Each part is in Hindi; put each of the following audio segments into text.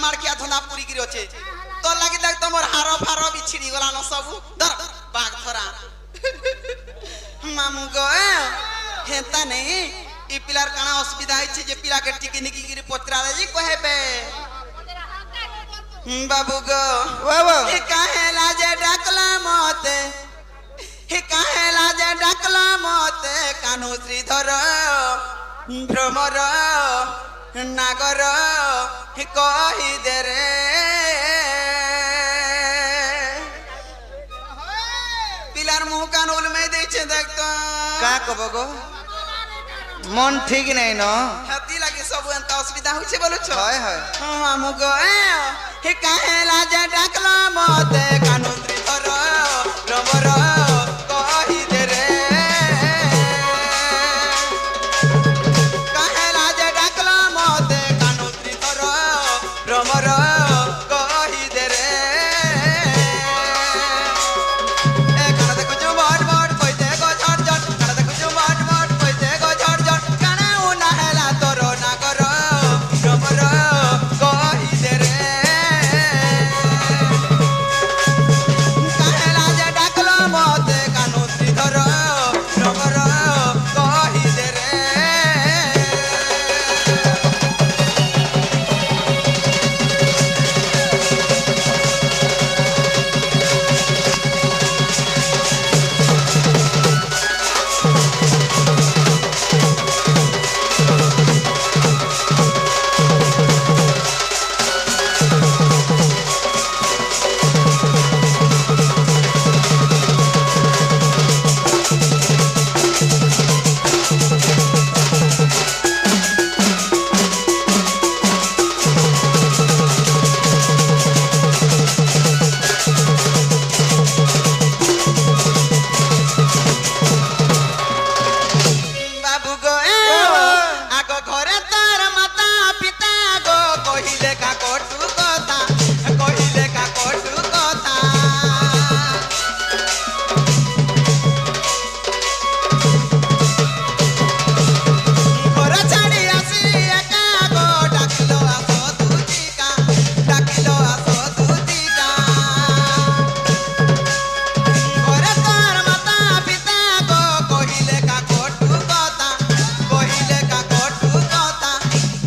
माड़किया धोना पूरी गिरी अच्छे तो लगी लग तुमर हारो फारो भी छिड़ी गला न सबू धर बाग थोड़ा मामू गो हेता नहीं ई पिलार काना असुविधा है जे पिला के टिकी निकी गिरी पत्रा दे जी कहबे बाबू गो बाबू हे काहेला जे डाकला मते हे काहेला जे डाकला मते कान्हू श्रीधर भ्रमर नागर हे कहि दे रे पिलार मुंह कान उल में देछे देख तो का कबो गो मन ठीक नहीं न हाथी लागे सब एंता असुविधा होइछे बोलो छ हाय हाय मामू गो हे काहेला जे डाकला मते कान्हू श्रीधर भ्रमर कहि दे रे काहेला जे डाकला मते कान्हू श्रीधर भ्रमर कहि दे रे ए काना देखो जो बट बट कइते गो झट झट काना देखो जो बट बट कइते गो झट झट काना उना हेला तोर नागर भ्रमर कहि दे रे काहेला जे डाकला मते कान्हू श्रीधर भ्रमर कहि दे रे बाबू गो आगो घरे तार माता पिता गो कहिले का कटु कथा कहिले का कटु कथा घर छाड़ी आसी एका गो डाकिलो आसो तुजिका डाकिलो आसो तुजिका घरे तार माता पिता गो कहिले का कटु कथा कहिले का कटु कथा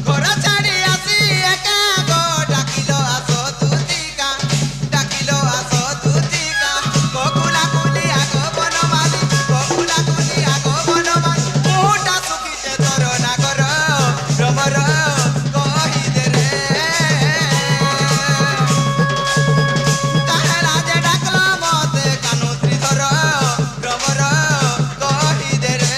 घर छाड़ी आसी एका गो डाकिलो आसो तुजिका डाकिलो आसो तुजिका कोकुला कुली आगो बनमाली कोकुला कुली आगो बनमाली मोटा सुखीते तोर नागर भ्रमर कहि दे रे काहेला जे डाकला मते कान्हू श्रीधर भ्रमर कहि दे रे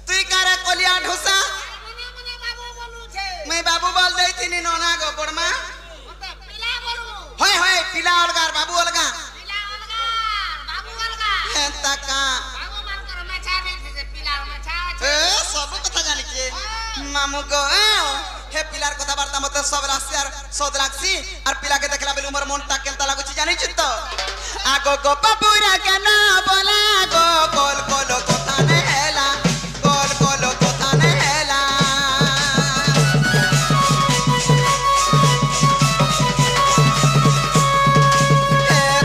তুই কারে কলিয়া ঢোসা मैं बाबू बोल दे थिनी नोना गो बड़मा होय होय पिला अलगार बाबू अलगा हेता का ए सब कथा जानि के मामू गो हे पिलार कथा बार्ता मते सब रासियार सद राखसी और पिला के देखला बेल उमर मनटा केनता लागुची जानि छि तो आगो गो बाबूरा के ना बोला गो कोल कोलो कथा ने हेला कोल कोलो कथा ने हेला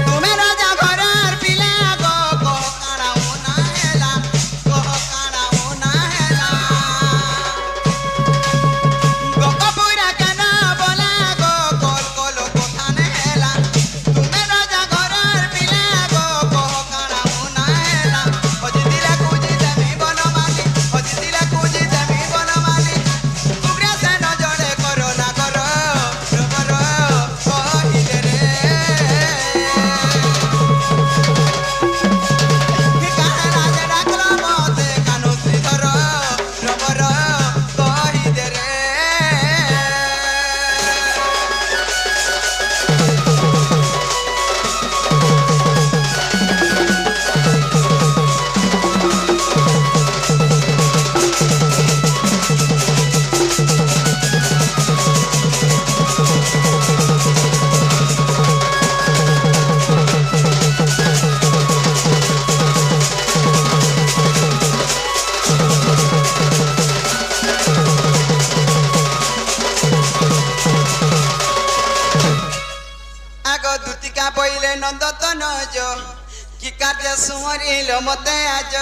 तुम्हें राजा घरार पिला गो कह काना होना हेला कह काना होना हेला गो बाबूरा के ना बोला गो कोल कोलो कथा ने हेला तुम्हें राजा घरार पिला गो कह काना होना हेला ओ जी दिला নন্দত নজ কি কার্য সুমরিল মতে আজ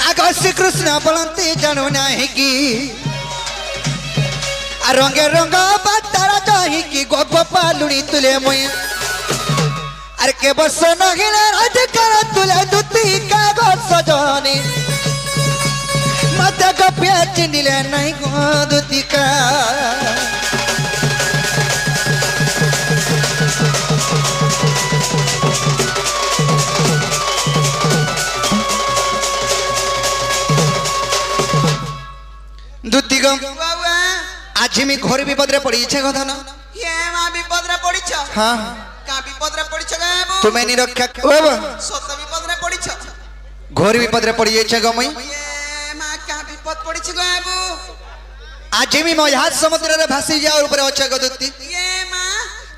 আগ শ্রীকৃষ্ণ বলতে জানু নাহি কি আর রঙে রঙ বাতারা যাহি কি গোপালুনি তুলে মই আর কে বস নহিলে অধিকার তুলে দুতি কাগজ সজনি মতে গপিয়া চিনিলে নাই গো দুতিকা দুতিগো বাবা আজ আমি ঘর বিপদরে পড়িছে কথা না হে মা বিপদরে পড়িছ হ্যাঁ কা বিপদরে পড়িছ গে বাবু তুমি নিরক্ষা ও বাবা সত বিপদরে পড়িছ ঘর বিপদরে পড়িছে গো মই হে মা কা বিপদ পড়িছ গে বাবু আজ আমি মহাজ সমুদ্রে ভাসি যাওয়ার উপরে অছে গো দুতি হে মা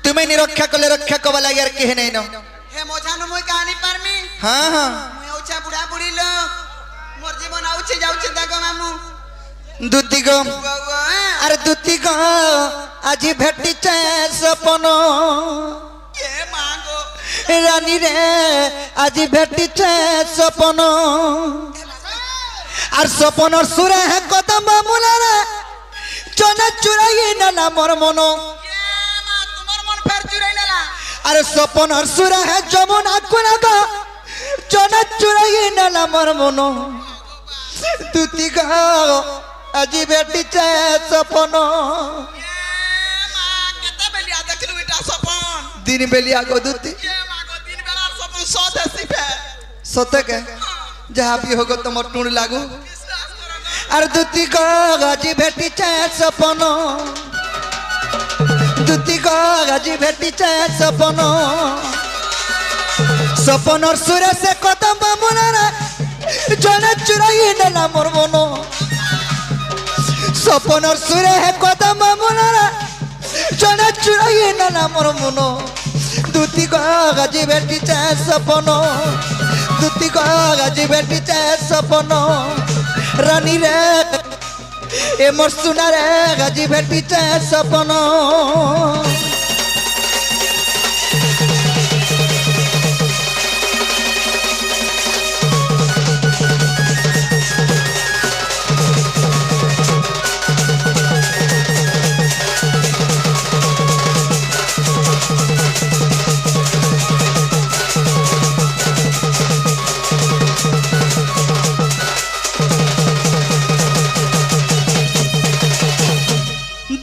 তুমি নিরক্ষা করলে রক্ষা কবা লাগি আর কেহে নাই ন হে মজানো মই কানি পারমি হ্যাঁ হ্যাঁ মই আউছা বুড়া বুড়ি লোক মোর জীবন আউছে যাউছে দেখো মামু দুতিগো বাবা আর দুতিগো আজ ভেটিছে সপন হে মা গো রানী রে আজ ভেটিছে সপন আর সপনর সুরে হে কদম মুলারে চনা চুরাই নালা মোর মন হে মা তোমার মন ফের চুরাই নেলা আর সপনর সুরে হে যমুনা কুলাগো চনা চুরাই নালা মোর মন দুতিগো আজ ভেটিছে সপন হে মা কেতে বেলিয়া দেখলু এটা সপন দিন বেলিয়া গো দুতি হে মা গো দিন বেলার সপন সত আসি ফের সতকে যাহা বি হোক তোমার টুণ লাগু বিশ্বাস করো আর দুতি গাজি ভেটিছে সপন দুতি গাজি ভেটিছে সপন সপনর সুরে সে কদম মুলারে জনে চুরাই নেলা মোর মন সপনর সুরে হে কদম মুলারে জনে চুরাই নেলা মোর মন দুতি গাজি ভেটিছে সপন দুতি গাজি ভেটিছে সপন রানী রে এ মোর সুনা রে গাজি ভেটিছে সপন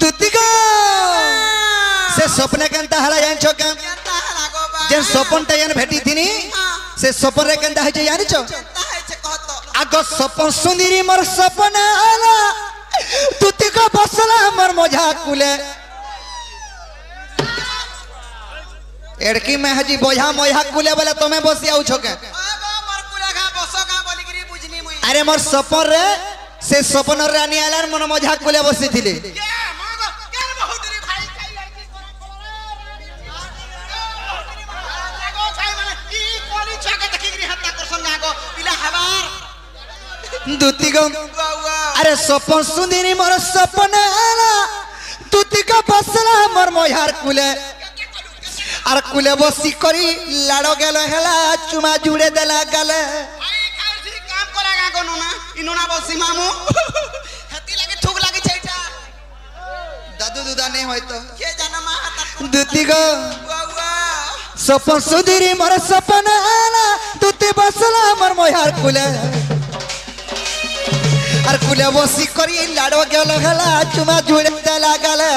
দুতিগো সে স্বপ্নে কেনতা হলা জানছো কেন কেতা হলা গো বা যে স্বপনটা যেন ভেটি থিনি সে স্বপনে কেনতা হয়েছে জানিছো কেতা হইছে কত আগ স্বপন সুন্দরী মোর স্বপনে আলা দুতিগো বসলা মোর মজা কুলে এড়কি মে হাজি বজা মজা কুলে বলে তুমি বসি আউছো কে আগো মোর কুলা ঘা বসো ঘা বলিগরি বুঝনি মুই আরে মোর স্বপন রে সে স্বপনর রানী আলার মন মজা কুলে বসিছিলে কে মা গো কেন বহুতরি ভাই খাই লাগি লাগো খাই মানে কি করি ছাকে দেখিগরি হাত করছন না গো পিলা হাবার দুতিগো বাবা আরে স্বপন সুন্দরী মোর স্বপনে আলা দুতিগো বসলা মোর মজার কুলে আর কুলে বসি করি লাড় গেল হেলা চুমা জুড়ে দেলা গালে ভাই খাই ঠিক কাম করা গা গো নোনা ইনোনা বসি মামু হাতি লাগি ঠুক লাগি ছাইটা দাদু দুদা নেই হয়তো কে জানা মা হাত দুতিগো বাবা স্বপন সুন্দরী মোর স্বপনে আলা দুতি বসলা মোর মজার কুলে আর কুলে বসি করি লাড় গেল হেলা চুমা জুড়ে দেলা গালে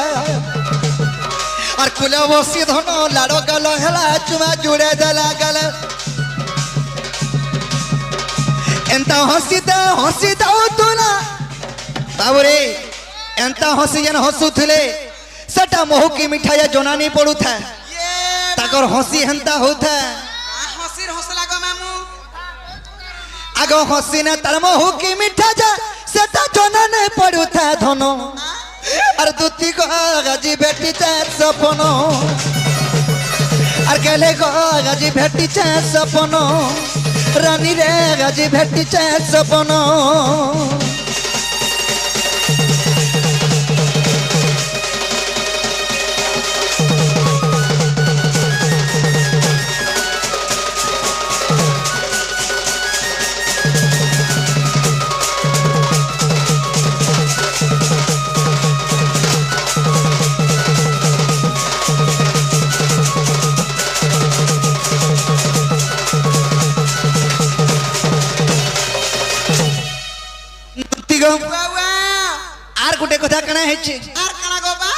আর কুলে বসি ধন লাড় গেল হেলা চুমা জুড়ে দেলা গালে এন্তা হসি দাও তুলা বাবুরে এন্তা হসি যেন হসুଥିଲେ সেটা মহুকি মিঠাইয়া জনানি পড়ুଥାଏ ये তাকর হসি হেন্তা হউଥାଏ हसीर हौसला गो मामू আগ হসি না তার মহুকি মিঠা যা সেটা জনানি পড়ুଥାଏ ধন আর দুতি গাজি ভেটিছে সপন আর গেলে গাজি ভেটিছে সপন রানী রে গাজি ভেটিছে সপন ହେଇଛି আর কানা গো বা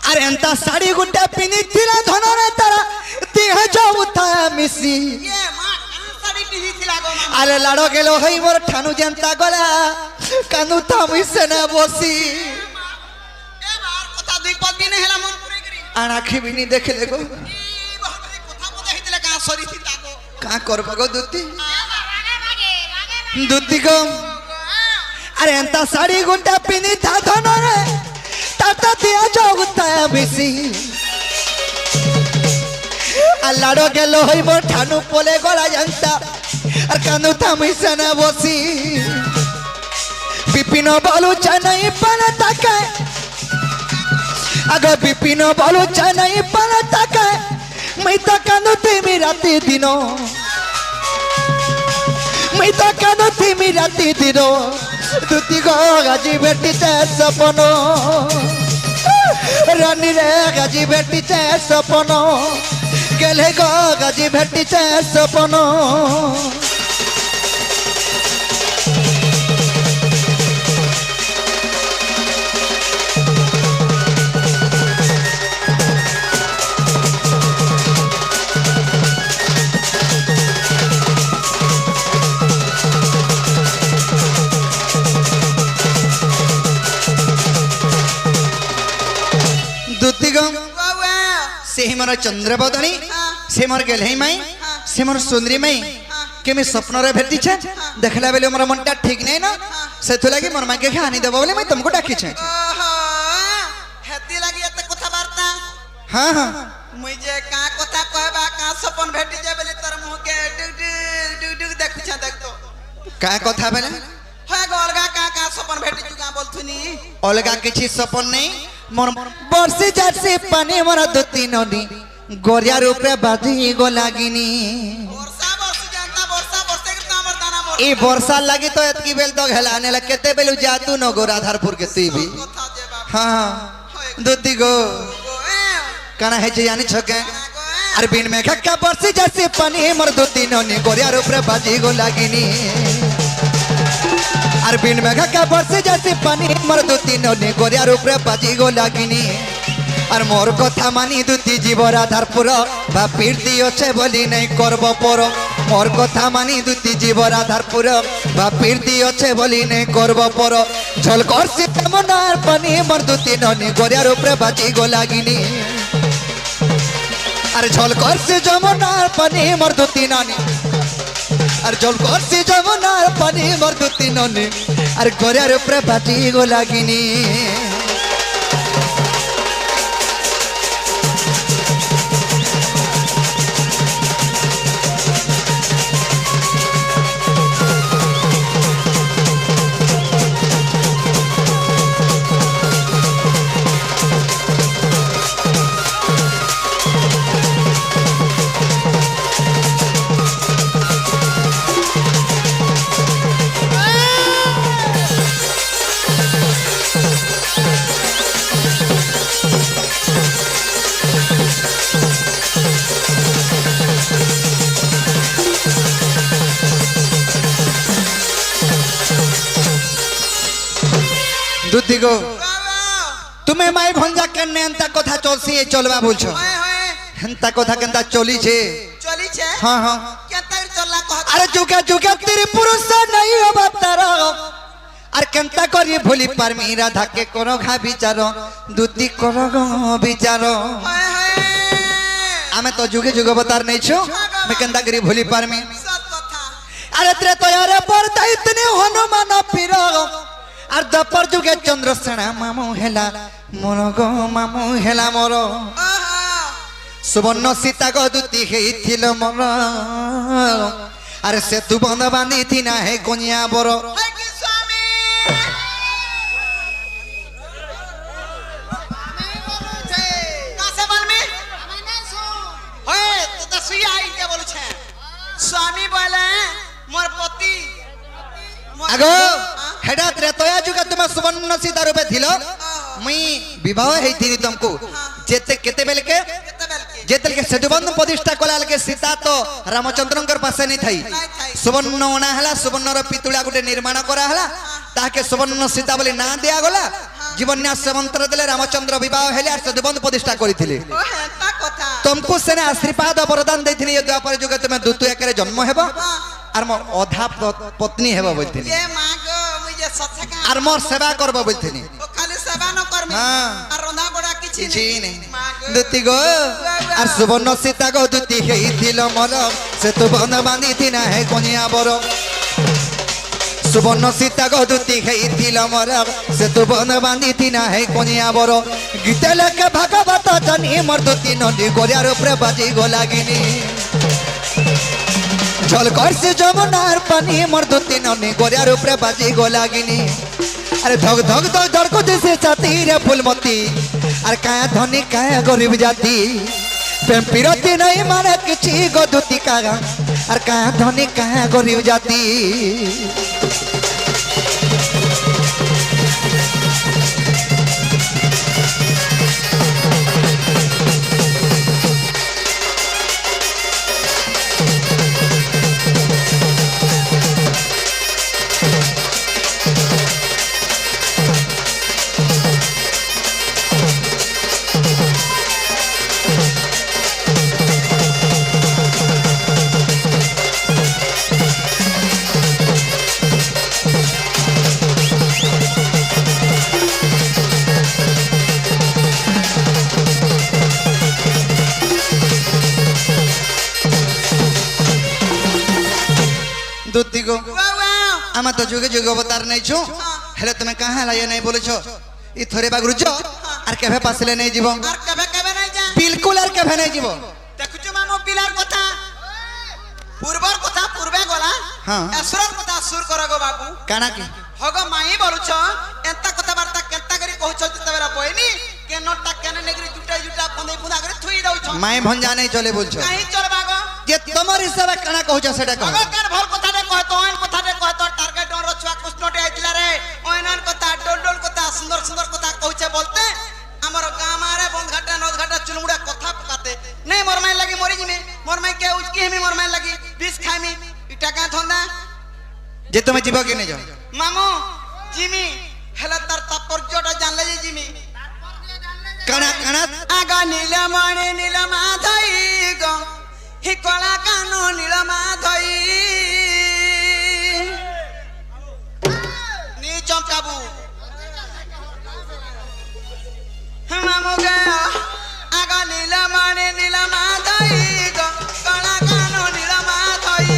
আরে এন্তা শাড়ি গুটা পিনিଥିଲା ধনরে তারা দেহ যাউতা মিশি ইয়ে মা কান শাড়ি পিহিছিলা গো মা আরে লাড় গেল হই মোর ঠানু জেন্তা গলা কানু থামিছে না বসি এবার কথা দুই পদ দিন হেলা মন পুরে গরি আর আখি বিনি দেখলে গো ই বাবা কথা বলে হইতলে কা সরি থিতা গো কা করব গো দুতি দুতি গো আরে এন্তা শাড়ি গুটা পিনিথা ধনরে তাতা দিয়া যাউতা মিশি আর লাড় গেল হই মোর ঠানু পোলে গলা জেন্তা আর কানু থামিছে না বসি বিপিন বলু চাই পালা তাকায় আগে বিপিন বলু চাই পালা তাকায় মই তো কানু তুমি রাতি দিন মই তো কানু তুমি রাতি দিন দুতি গো গাজি বেটিতে সপন রানী রে গাজি বেটিতে সপন গেলে গো গাজি বেটিতে সপন দুতিগম বাবা से मोर चंद्रबदनी से मोर गेलई माई से मोर सुंदरी माई के मैं स्वप्न रे भेटी छे देखला बेले मोर मनटा ठीक नै ना सेथु लागि मोर माई के हानि देबो बोले मैं तुमको डाकी छे ओहो हेती লাগি এত কথা বার্তা हां हां মুই যে কা কথা কইবা কা সপন ভেটি যায় বলি তোর মুখে ডুক ডুক ডুক দেখুছ দেখতো का कथा बेले হয় গো অলগা কা কা সপন ভেটি জুগা বলথুনি अलगा किछि सपन नै मोर बरसी जासी पानी मोर दुती नदी गोरिया रूपे बाधी गो लागिनी বর্ষা বর্ষি জানতা বর্ষা বর্ষে কি আমার দানা বর্ষা ई वर्षा लागि तो एतकी बेल तो घेलाने ल केते बेलु जातु न गो राधारपुर के तुई भी কথা যে বাবা हां दुती गो গো काना है जे जानी छके গো अरे बिन में खक्का बरसी जैसे पानी मर दो तीनों ने गोरिया रूप रे बाजी गो लागिनी अरे बिन में खक्का बरसी जैसे पानी मर दो तीनों ने गोरिया रूप रे बाजी गो लागिनी और मोर कथा मानी दुती जीव राधारपुर बा पीरती अच्छे बोली नहीं करब पर मोर कथा मानी दुती जीव राधारपुर बा पीरती अच्छे बोली नहीं करब पर झल कर से मनार पानी मर दो तीनों ने गोरिया रूप रे बाजी गो लागिनी अरे झल कर से जमुनार पानी मर दो तीनानी अरे झल कर से जमुनार पानी मर दो तीनानी अरे गोरियार ऊपर बाटी गो लागिनी दुती गो বাবা तुम्हें माई भंजा करने अंता कथा चलसी ए चलवा बोलछो হয় হয় हंता कथा केंता चली छे চলিছে हां हां কেতার চললা কহ अरे जुगे जुगे तेरे पुरुष नहीं हो बतारो अरे केंता करी भूली पारमी राधा के कोनो घा विचारो दुती करो गो विचारो হয় হয় आमे तो जुगे जुगे बतार नहीं छो मैं केंता करी भूली पारमी সত কথা अरे तेरे तो यार पर इतने हनुमान पीरो और दपर जुगे चंद्रसेना मामू हेला मोर गो मामू हेला मोर ওহো सुवर्ण सीता गो दुती हेइथिल मोर अरे से तू बंद बांधी थी ना है कोनिया बरो হয় কি স্বামী কাছে বলমি হয় তো তো সুইয়া আইতে বলছে স্বামী বলে মোর পতি आगो हेडा त्रेतया जुगे तुम सुवर्ण सीता रूपे थिलो मुई विवाह हेइथिनी तुमको जेते केते बेल के কেতবেলকে जेतल के सेतुबंध प्रतिष्ठा कलाल के सीता तो रामचंद्रंकर पासे नहीं थई सुवर्ण ओना हला सुवर्ण रो पितुळा गुटे निर्माण करा हला ताके सुवर्ण सीता बोली ना दिया गला জীবন্যাস মন্ত্র দেলে রামচন্দ্র বিবাহ হেলে আর সদবন্ধ প্রতিষ্ঠা করিଥିଲେ ও হেতা কথা तुमको सेने आशीर्वाद वरदान देथिनी ये द्वापर युग तुम दूत एकरे जन्म हेबो আর মোর অধা পত্নী হেবো বলथिनी ये मां गो मुझे सत्सका আর মোর সেবা করবো বলथिनी ও খালি সেবা ন করমি হ্যাঁ। আর রন্ধা বড়া কিছু କିଛି নেই নেই মাं গো দুতি গো আর সুবর্ণ সীতা গো দুতি হেইছিল মোর সে তো বন বাঁধিথি না হে কনিয়া বড় সুবর্ণ সীতা গো দুতি হেইছিল মোর সে তো বন বাঁধিথি না হে কনিয়া বড় গীতে লেখে ভাগবত জানি মোর দুতি নদী গড়িয়ার উপরে বাজি গো লাগিনি জল করছে যমুনার পানি মোর দুতি নদী গড়িয়ার উপরে বাজি গো লাগিনি अरे धग धग धग धड़को जैसे छाती रे फूलमती अरे काया धनी काया गरीब जाती प्रेम पिरती नहीं माने किछि गदुती कागा अरे काया धनी काया गरीब जाती दुती गो वाह वाह आमा तो जुगे जुगे अवतार नहीं छु हेले तुमे कहां लाया नहीं बोले छो ई थोरे बागरु जो आर केभे पासले नहीं जीवो আর কবে কবে নাই যা बिल्कुल आर केभे नहीं जीवो দেখুছো মামু পিলার কথা পূর্বর কথা পূর্বে গলা হ্যাঁ। এসরর কথা সুর করো গো বাবু काना की হগ মাই বলুছ এন্তা কথা বার্তা কেন্তা করি কହୁছ তেবেরা বইনি কেনটা কেনে নেগরি জুটা জুটা ফন্দে ফুদা করে থুই দউছ माय भंजा नहीं चले बोल छो কাহি চলবা গো जे तमर हिसाब काना कहू छ सेटा হগ कह কেন ভাল কথাতে কহতো অন কথাতে কহতো টার্গেট অন রছুয়া কৃষ্ণটে আইতিলা রে অনন কথা ডোল ডোল কথা সুন্দর সুন্দর কথা কହୁছে বলতে আমার গামারে বন্ধঘাটা নদঘাটা চুলমুড়া কথা পকাতে নাই মরমাই লাগি মরি জিমে মরমাই কে উচকি হেমি মরমাই লাগি বিষ খাইমি ইটা কা ধন্দা जे तुमे जीवो के नहीं जाओ মামু জিমি হেলা তার তাৎপর্যটা জানলে যে জিমি काना काना আগা নীলমণি নীলমা ধই গো হি কলা কানো নীলমা ধই নি চমকাবু মামু গে আগা নীলমণি নীলমা ধই গো কলা কানো নীলমা ধই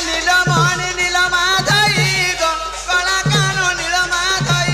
নীলমণি নীলমা ধই গো কলা কানো নীলমা ধই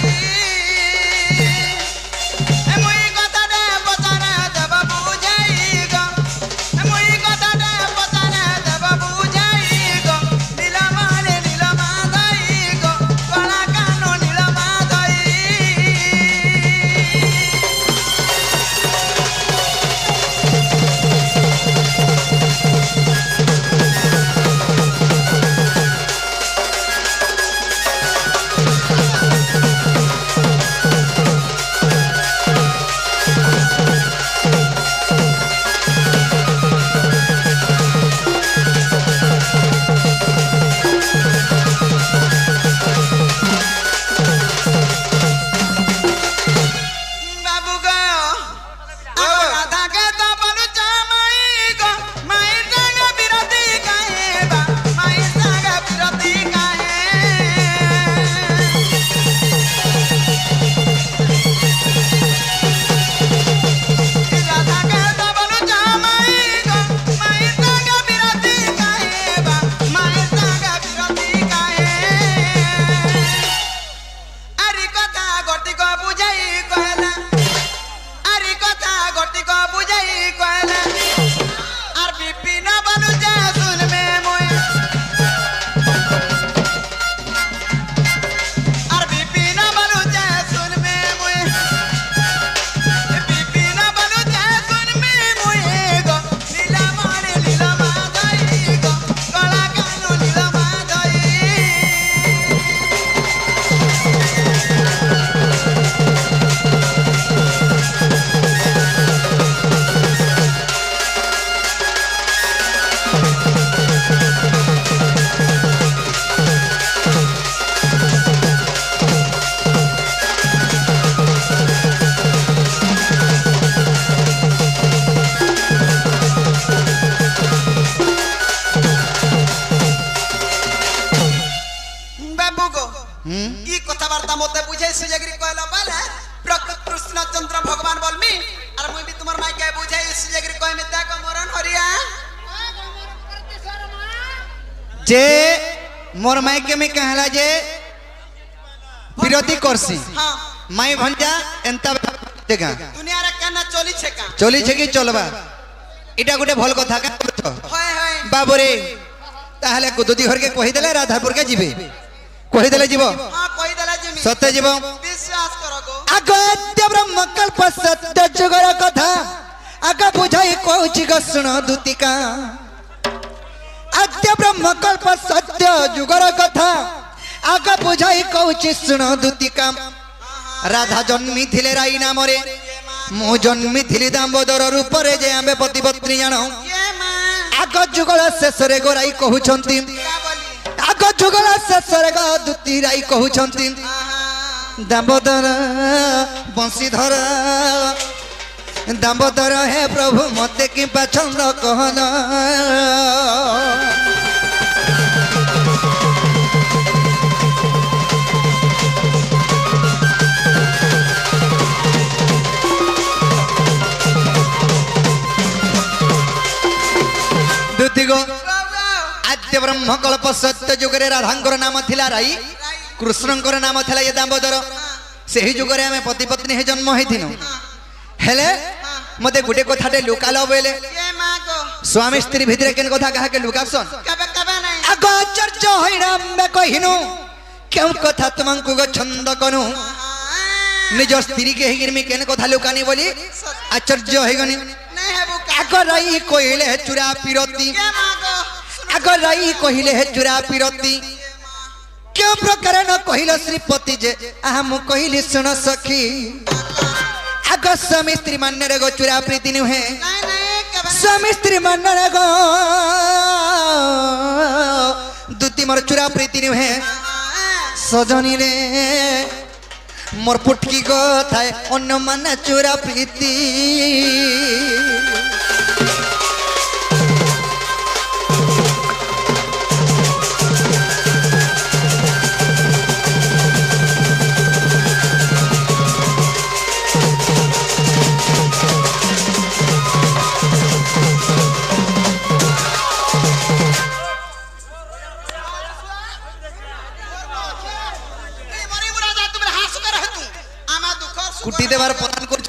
বুঝাই সুজাগিরি কইল বলে প্রকৃত কৃষ্ণচন্দ্র ভগবান বলমি আর মুই বি তোমার মাইকে বুঝাই সুজাগিরি কইমি দেখো মরণ হরিয়া যে মোর মাইকে में कहला जे विरोधी करसी हां माई भंजा एंता जगह दुनिया रे केना चली छे का चली छे कि चलबा इटा गुटे भल कथा का होय होय बाबरे ताहले कुदुदी घर के कहि देले राधापुर के जीवे कहि देले जीव हां कहि देला जिमी सत्य जीव विश्वास करो गो अगत्य ब्रह्म कल्प सत्य जुगर कथा आग बुझाई कहूची ग सुन दूतिका अद्य ब्रह्म कल्प सत्य जुगर कथा आग बुझाई कहूची सुन दूतिका राधा जन्मी थिले राई नाम रे मु जन्मी थिली दामोदर रूप रे जे आमे पति पत्नी जानो ये मां आग जुगल शेष रे गोराई कहूछंती का बोली आग जुगल शेष रे ग दूती राई कहूछंती आहा दामोदर बंशीधर दामोदर हे प्रभु मते कि पसंद कहना दूती गो आद्य ब्रह्म कल्प सत्य जुगरे राधांकर नाम थिला राई कृष्णंकर नाम थिला ये दामोदर सेही जुगरे आमे पति पत्नी हे जन्म हेथिनु हेले मते गुटे कथाटे लुकालो बेले ये मां गो स्वामी स्त्री भितरे केन कथा कहा के लुकासन कबे कबे नहीं आगो आचार्य होइराम में कहिनु केउ कथा तुमंकु ग छंद कनु निज स्त्री के हिगिरमी केन कथा लुकानी बोली आचार्य होइगनी नहीं है वो आगो राई कोइले चुरा पिरती ये मां गो आगो राई कहिले चुरा पिरती क्यों प्रकार न कहिल श्रीपति जे आहा मु कहिली सुन सखी आगो स्वामी स्त्री मान्य रे गो चुरा प्रीति नुहे नहीं नहीं कबे स्वामी स्त्री मान्य रे गो दूती मोर चुरा प्रीति नुहे सजनी रे मोर पुटकी गो थाए अन्य माने चुरा प्रीति मरी बुढ़ा जा तुम हाथ कर है तू आमा दुख कुटी देवार पलान कर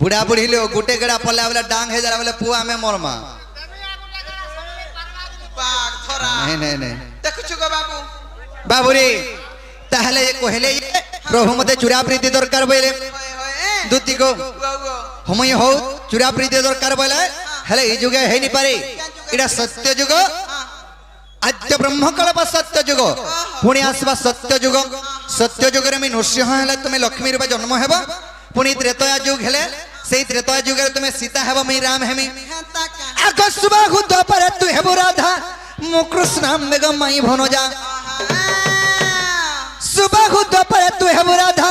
बुढ़ा बुढ़ी लो गुटे गड़ा पल्ला वाला डांग है जरा वाला पुआ में मोरमा बाग थोड़ा नहीं नहीं देखु छुगो बाबू बाबुरी ताहले कहले ये प्रभु मते चुरा प्रीति दरकार बोले होय होय दूती को गो गो हमई हो चुरा प्रीति दरकार बोले हेले ई जुगे हे नि पारे इडा सत्य जुग आद्य ब्रह्म कल्प सत्य जुग पुणी आसबा सत्य जुग रे मी नृसिंह हेले तुमे लक्ष्मी रूपे जन्म हेबा पुणी त्रेतया जुग हेले सेई त्रेतया जुग रे तुमे सीता हेबा मी राम हेमी हेंता का आगसुबा हुद पर तू हेबो राधा मु कृष्ण मेग मई भनजा सुबह हुद पर तू हेबो राधा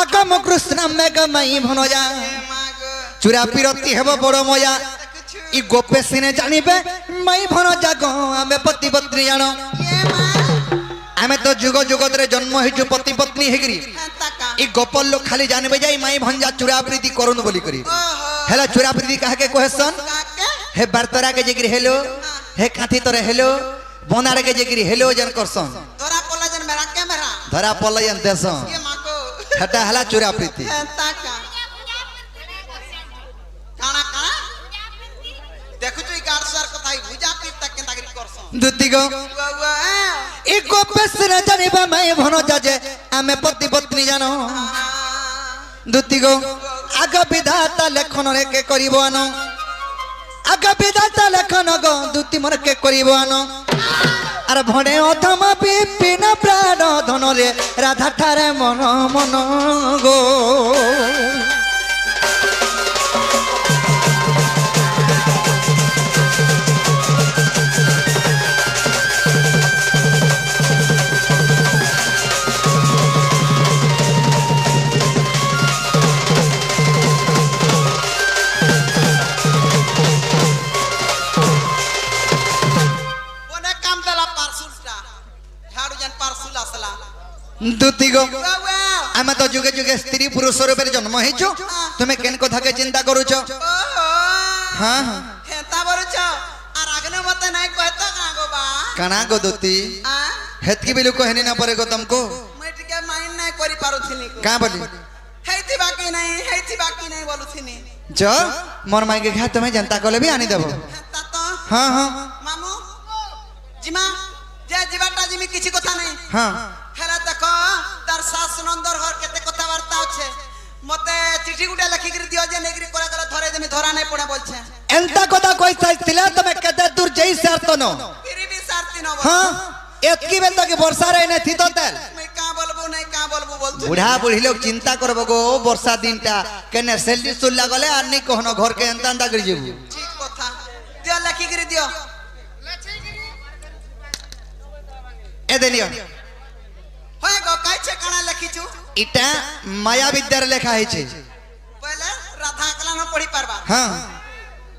आगम कृष्ण मेग मई भनजा मां गो चुरा पिरती हेबो बड़ मजा ई गोपे सिने जानिबे मई भनजा गो आमे पति पत्नी जानो ये मां आमे तो जुग जुगत रे जन्म हिजु पति पत्नी हेगिरी हेंता का ई गोपल लोग खाली जानबे जाई मई भंजा चुरा प्रीति करन बोली करी ओहो हेला चुरा प्रीति काहे के कहसन काके हे बर्तरा के जिगिरी हेलो हे काथी तोरे हेलो बोनारे के जिगिरी हेलो जन करसन तोरा पोला जन मेरा के मेरा धरा पल्ला जन देसन ये मां को हटा हला चुरा प्रीति हेंता का काना काना देखु तू गार सर कथाई बुझा पी तक के नागरिक करसन दुती गो गो गो ई गोपे सिने जानिबे मई भनजा जे आमे पति पत्नी जानो दुती गो आग विधाता लेखन रे के करिबो आनो आग विधाता लेखन गो दुती मोर के करिबो आनो अरे भणे अथम विपिन प्राण धन रे राधा ठारे मन मन गो দুতি গো বাবা আমি তো যুগে যুগে স্ত্রী পুরুষ রূপে জন্ম হইছো তুমি কেন কথাকে চিন্তা করুছ ওহো হ্যাঁ হ্যাঁ হেতা বলছ আর আগনে মতে নাই কইতো কাগো বা কানা গো দুতি আ হেতকি বিলু কহনি না পরে গো তুমको মই টিকে মাইন নাই করি পারুছিনি का बोली হেইতি বাকি নাই বলুছিনি ज मोर माई के घा तुम्हें जनता कोले भी आनी देबो হেতা তো हाँ हाँ মামু জিমা যে জীবাটা জিমি কিছু কথা নাই हाँ হেলা দেখো তার শাস নন্দর ঘর কেতে কথাবার্তা আছে মতে চিঠি গুটা লেখি করে দিও যে নেগরি করে করে ধরে দেমি ধরা নাই পড়ে বলছে एंता कोता कोई साइतिला तुम्हें कते दूर जई सरतो नो ফিরি বি সারতি নব हाँ एतकी बेल तो के वर्षा रे ने थी तो तेल মই কা বলবো নাই কা বলবো বলছো बुढ़ा बुढ़ी लोग चिंता करबो गो वर्षा दिनटा केने सेल्डी सुल्ला गले आर नहीं कहनो घर के एंता एंता करी जेबू ঠিক কথা দিও লেখি করে দিও ए देनियो হয় গো কাইছে কানা লেখিছু इटा माया विद्यार लेखा है छे পহলে রাধা কলানো পড়ি পারবা हाँ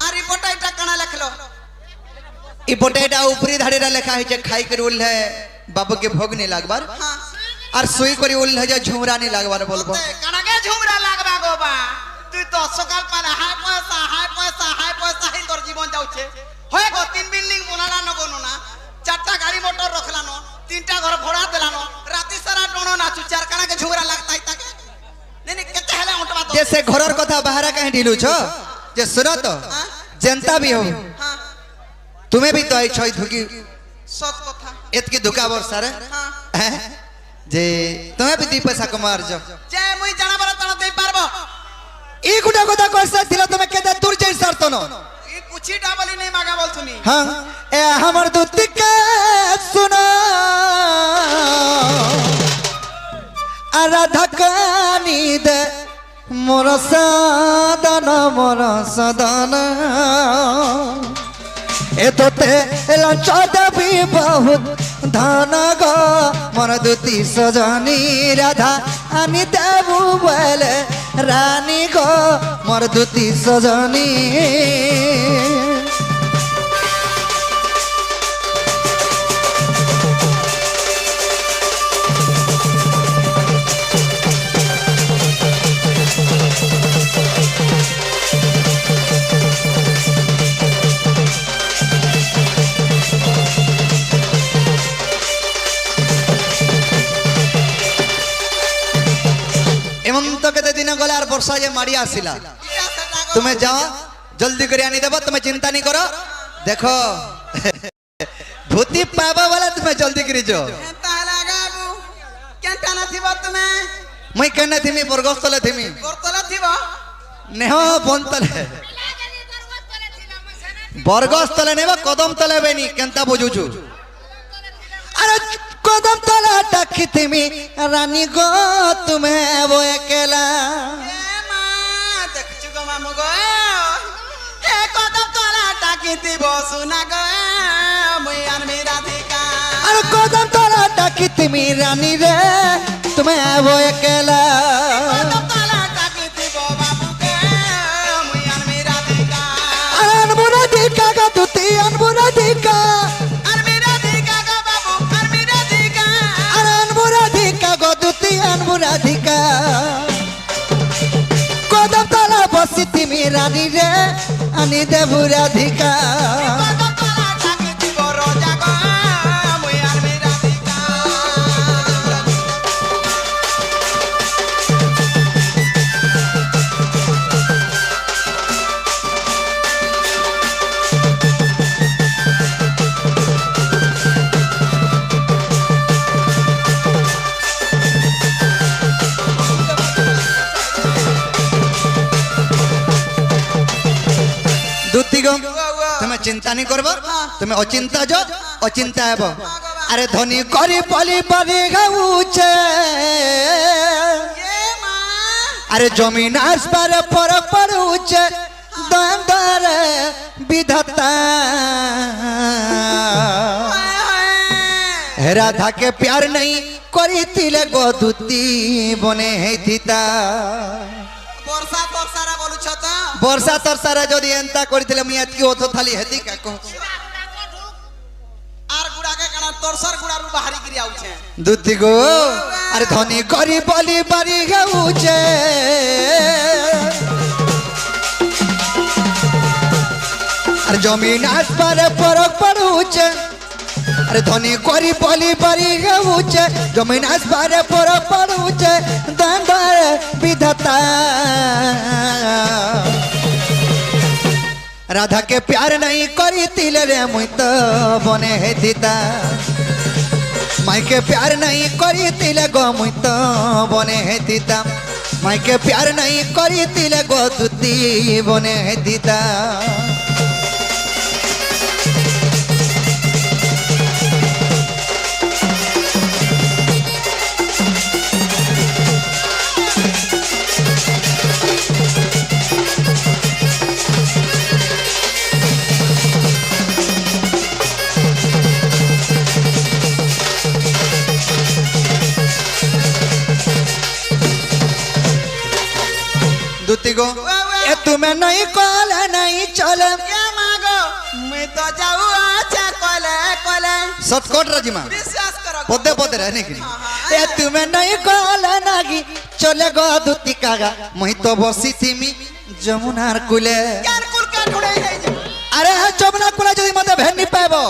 আর রিপোর্ট এটা কানা লেখলো ई पोटेटा ऊपरी धाड़ीरा लेखा है छे खाई कर उल है बाबू के भोग नहीं लागबार হ্যাঁ और सुई करी उल है जे झुमरा नहीं लागबार बोलबो কানাকে ঝুমরা লাগবা গো বা তুই তো সকাল পালে হাই পয়সা হি তোর জীবন যাচ্ছে হয় গো 3 বিল্ডিং বনালা নগনো না 4টা গাড়ি মোটর রখলানো 3টা ঘর ভড়া দেলানো রাতি সারা ডোনো নাচু চার কানাকে ঝুমরা লাগতাই তাকে নেনি কেতে হেলে উঠবা তো जैसे घरर कथा बाहर कहीं ढिलू छो जे सुनो तो हाँ? जनता भी हो হ্যাঁ तुम्हें भी तो आई छई धुकी সত কথা एतकी दुका वर्षा रे হ্যাঁ हैं? जे तुम्हें भी दी पैसा कमार जो যে মুই জানাবার তাড়া দেই পারবো ई गुटा कथा कोसा दिला तुम्हें केते दूर जई सरतो नो এই কুচি ডাবলি নেই মাগা বলছুনি हाँ ए हमर दुती के सुनो आराधा कानी दे मोर सदन ए तोते लंचद भी बहुत धन गो मोर दुती सजनी राधा आनी देबू बोले रानी गो मोर दुती सजनी एमन तो केते दिन गले और वर्षा जे माड़ी आसिला तुम्हें जाओ जल्दी करे आनी देबो तुम्हें चिंता नहीं करो देखो धोती पाबा वाला तुम्हें जल्दी करी जो তাহলে আগাবু কেনটা না থিব তুমি मैं कहने थी मी बरगस्तले थी मी করতলা থিব नेहो बोनतले बरगस्तले नेबा कदम तले बेनी केनता बुझुछु अरे कदम तले टाकी थी मी रानी गो तुम्हें वो अकेला এ মা দেখছু গো মামু গো হে কত তোলা টাকি দিব সোনা গো মুই আনমি রাধিকা अरे कदम तले टाकी थी मी रानी रे तुम्हें वो अकेला কত তোলা টাকি দিব বাবু গো মুই আনমি রাধিকা अरे अनबुरा दिका का तुती अनबुरा दिका আনমি রাধিকা গো বাবু আনমি রাধিকা अरे अनबुरा दिका गो तुती अनबुरा दिका कदम तले बसी थी मी रानी रे आनी देबू राधिका কত তোলা টাকি দিব রোজা গো মুই আনমি রাধিকা दूती गो तुम्हें चिंता नहीं करबो तुम्हें अचिंता जो अचिंता हेबो अरे धनी करी पली पली गाउछे এ মা अरे जमीन आसपार पर पड़ुछे दंदर विधता राधा के प्यार नहीं करी तिले गो दूती बने है थीता বর্ষা তরসারা বলুছ তো वर्षा तरसारा जदि एंता करथिले मुई एतकी ओथो थाली हेती का कह আর গুড়াকে কেন ତରସର ଗୁଡାରୁ ବାହାରି କିରି ଆଉଛେ ଦୁତି ଗো আরে ধনী করি বলি বাড়ি গাউছে আর জমিন আসবারে ফরক পড়ুছে আরে ধনী করি বলি বাড়ি গাউছে জমিন আসবারে ফরক পড়ুছে দণ্ডার বিধাতা राधा के प्यार नहीं करी तिले रे मुई तो बने है दीदा माई के प्यार नहीं करी तिले गो मुई तो बने है दीदा माई के प्यार नहीं करी तिले गो दुती बने है दीदा दूती गो ए तुम्हें नहीं कॉल नहीं चले ये मागो मैं तो जाऊ अच्छा कोले कोले सतकोट राजीमा विश्वास करो पदे पदे रहने की ए तुम्हें नहीं कॉल नहीं चले गो दूती कागा मैं तो बसी थी मी जमुनार कुले यार कुल का ढूंढे है अरे जमुना कुले जदी मते भेन नहीं पाबो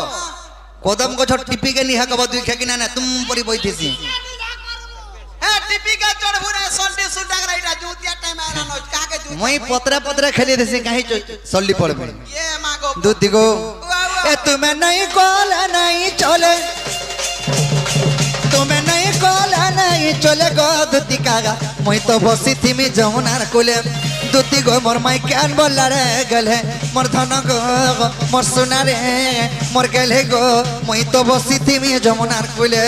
कदम को छोट टिपी के निहा कब दुई खेकिना ना तुम परी बैठीसी ए टिपी का चढ़ भुरे संडे सुटा राइटा जूतिया टाइम आना नो काके जूतिया मैं पतरा पतरा खेली देसी कहीं सल्ली पड़ में ये मागो दूती गो ए तुम्हें नहीं कॉल नहीं चले तुम्हें नहीं कॉल नहीं चले गो दूती कागा मैं तो बसी थी मी जमुनार कुले दूती गो मोर माई कैन बोला रे गले मोर धन गो मोर सुना रे मोर गले गो मैं तो बसी थी मी जमुनार कुले